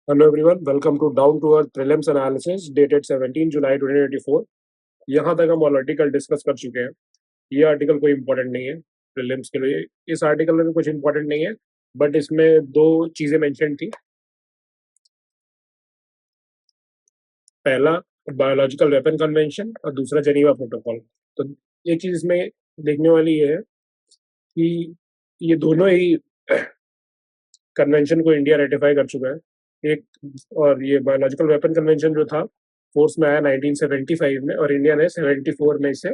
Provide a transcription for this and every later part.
Hello everyone, welcome to Down to Earth Prelims Analysis dated 17 जुलाई 2024। यहाँ तक हम all article discuss कर चुके हैं। ये आर्टिकल कोई इंपॉर्टेंट नहीं है प्रीलिम्स के लिए। इस आर्टिकल में भी कुछ इंपॉर्टेंट नहीं है, बट इसमें दो चीजें मेंशन थी। पहला बायोलॉजिकल वेपन कन्वेंशन और दूसरा जेनीवा प्रोटोकॉल। तो एक चीज इसमें देखने वाली ये है कि ये दोनों ही कन्वेंशन को इंडिया रेटिफाई कर चुका है। और ये बायोलॉजिकल वेपन कन्वेंशन जो था फोर्स में आया 1975 में और इंडिया ने 74 में इसे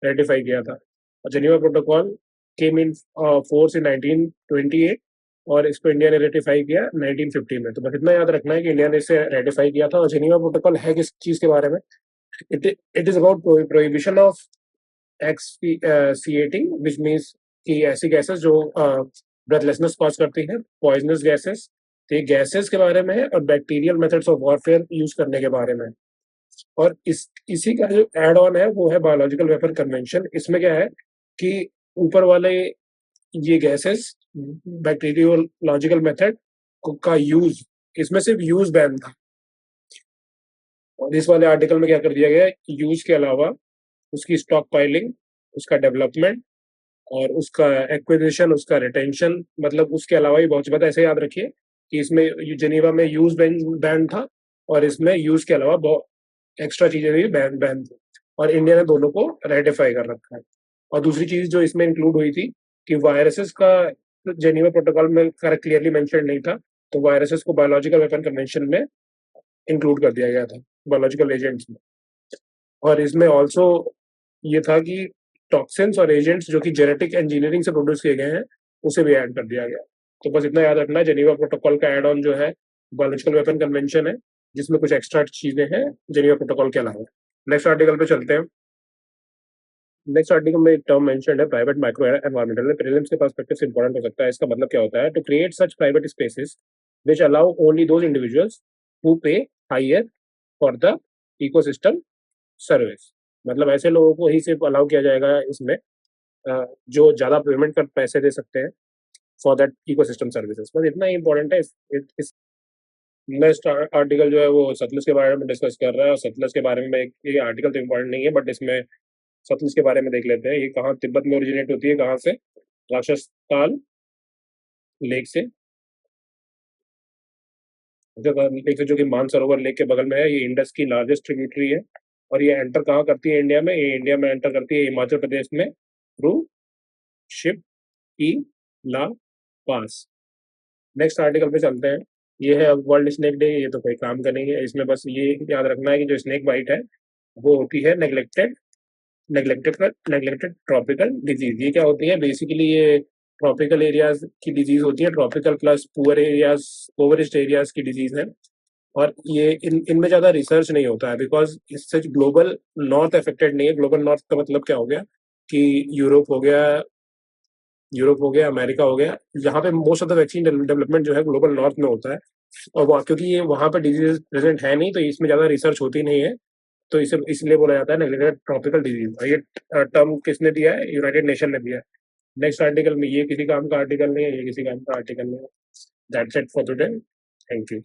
रेटिफाई किया था। और Geneva protocol came in force in 1928 और इसको इंडिया ने रेटिफाई किया 1950 में। तो बस इतना याद रखना है कि इंडिया ने इसे रेटिफाई किया था। और जेनीवा प्रोटोकॉल है किस चीज के बारे में? It is about prohibition of expiating, which means कि ऐसी गैसेस जो ब्रेथलेसनेस कॉज करती है, पॉइजनस गैसेस, तो ये गैसेस के बारे में है और bacterial methods of warfare use करने के बारे में। और इसी का जो एड ऑन है वो है बायोलॉजिकल वेपन कन्वेंशन। इसमें क्या है कि ऊपर वाले ये गैसेस बैक्टीरियोलॉजिकल मेथड का यूज, इसमें सिर्फ यूज बैन था। और इस वाले आर्टिकल में क्या कर दिया गया है, यूज के अलावा उसकी स्टॉक पाइलिंग, उसका डेवलपमेंट और उसका एक्विजिशन, उसका रिटेंशन, मतलब उसके अलावा ही बहुत ज्यादा। ऐसे याद रखिए कि इसमें जेनीवा में यूज बैन था और इसमें यूज के अलावा बहुत एक्स्ट्रा चीजें भी बैन थी। और इंडिया ने दोनों को रेटिफाई कर रखा है। और दूसरी चीज जो इसमें इंक्लूड हुई थी कि वायरसेस का जेनीवा प्रोटोकॉल में क्लियरली मेंशन नहीं था, तो वायरसेस को बायोलॉजिकल वेपन कन्वेंशन में इंक्लूड कर दिया गया था, बायोलॉजिकल एजेंट्स में। और इसमें ऑल्सो ये था कि टॉक्सिन्स और एजेंट्स जो कि जेनेटिक इंजीनियरिंग से प्रोड्यूस किए गए हैं उसे भी ऐड कर दिया गया। तो बस इतना याद रखना, जेनीवा प्रोटोकॉल का एड ऑन जो है बायोलॉजिकल वेपन कन्वेंशन है, जिसमें कुछ एक्स्ट्रा चीजें हैं जेनीवा प्रोटोकॉल के अलावा। नेक्स्ट आर्टिकल पे चलते हैं। नेक्स्ट आर्टिकल में एक टर्म मेंशन है, प्राइवेट माइक्रो एनवायरमेंटल। प्रीलिम्स के पर्सपेक्टिव से इंपॉर्टेंट हो सकता है। इसका मतलब क्या होता है? To create such private spaces which allow only those individuals who pay higher for the ecosystem service. मतलब ऐसे लोगों को ही सिर्फ अलाउ किया जाएगा इसमें जो ज्यादा पेमेंट कर पैसे दे सकते हैं फॉर दैट इकोसिस्टम सर्विसेज। बस इतना ही इंपॉर्टेंट है। इस नेक्स्ट आर्टिकल जो है वो सतलुज के बारे में डिस्कस कर रहा है। और सतलुज के बारे में ये आर्टिकल तो इंपॉर्टेंट नहीं है, बट इसमें सतलुज के बारे में देख लेते हैं। ये कहाँ तिब्बत में ओरिजिनेट होती है, कहाँ से? राक्षसताल लेक से, जो कि मानसरोवर लेक के बगल में है। ये इंडस की लार्जेस्ट ट्रिब्यूटरी है। और ये एंटर कहाँ करती है इंडिया में? ये इंडिया में एंटर करती है हिमाचल प्रदेश में थ्रू शिप की ला पास। नेक्स्ट आर्टिकल पे चलते हैं। ये है वर्ल्ड स्नेक डे। ये तो कोई काम का नहीं है। इसमें बस ये याद रखना है कि जो स्नेक बाइट है वो होती है नेग्लेक्टेड ट्रॉपिकल डिजीज। ये क्या होती है? बेसिकली ये ट्रॉपिकल एरियाज की डिजीज होती है। Tropical plus poor areas, poorest areas की डिजीज है। और ये इनमें ज्यादा रिसर्च नहीं होता है, बिकॉज इससे ग्लोबल नॉर्थ अफेक्टेड नहीं है। ग्लोबल नॉर्थ का मतलब क्या हो गया कि यूरोप हो गया, अमेरिका हो गया। यहाँ पे most of the vaccine development जो है ग्लोबल नॉर्थ में होता है। और क्योंकि ये वहाँ पे डिजीज प्रेजेंट है नहीं, तो इसमें ज्यादा रिसर्च होती नहीं है। तो इसे इसलिए बोला जाता है नेग्लेक्टेड ट्रॉपिकल डिजीज। और ये टर्म किसने दिया है? यूनाइटेड नेशन ने दिया है। नेक्स्ट आर्टिकल में ये किसी काम का आर्टिकल नहीं है, ये किसी काम का आर्टिकल नहीं है। That's it for today. Thank you.